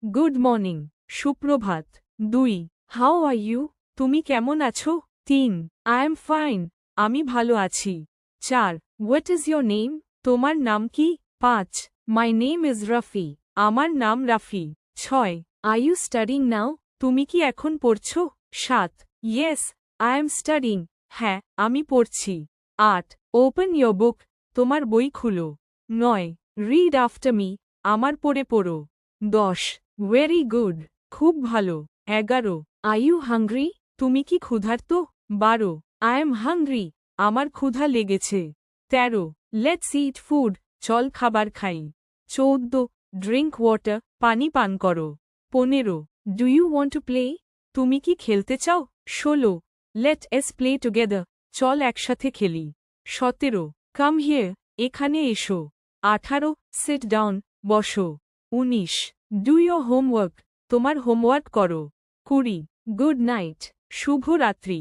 good morning সুপ্রভাত 2 how are you তুমি কেমন আছো 3 আই এম ফাইন আমি ভালো আছি 4 হোয়াট ইজ ইয়োর নেম তোমার নাম কি 5 মাই নেম ইজ রাফি আমার নাম রাফি 6 আর ইউ স্টাডিং নাও তুমি কি এখন পড়ছো 7 ইয়েস আই এম স্টাডিং হ্যাঁ আমি পড়ছি 8 ওপেন ইয়োর বুক তোমার বই খুলো 9 রিড আফটার মি আমার পড়ে পড়ো 10 ভেরি গুড খুব ভালো 11 আর ইউ হাংরি তুমি কি ক্ষুধার্ত 12 আই এম হাংরি আমার ক্ষুধা লেগেছে 13 লেটস ইট ফুড চল খাবার খাই 14 ড্রিঙ্ক ওয়াটার পানি পান করো 15 do you want to play তুমি কি খেলতে চাও 16 লেট এস প্লে টুগেদার চল একসাথে খেলি 17 কাম হিয়ার এখানে এসো 18 সিট ডাউন বসো 19 ডু ইয়োর হোমওয়ার্ক তোমার হোমওয়ার্ক করো 20 গুড নাইট শুভ রাত্রি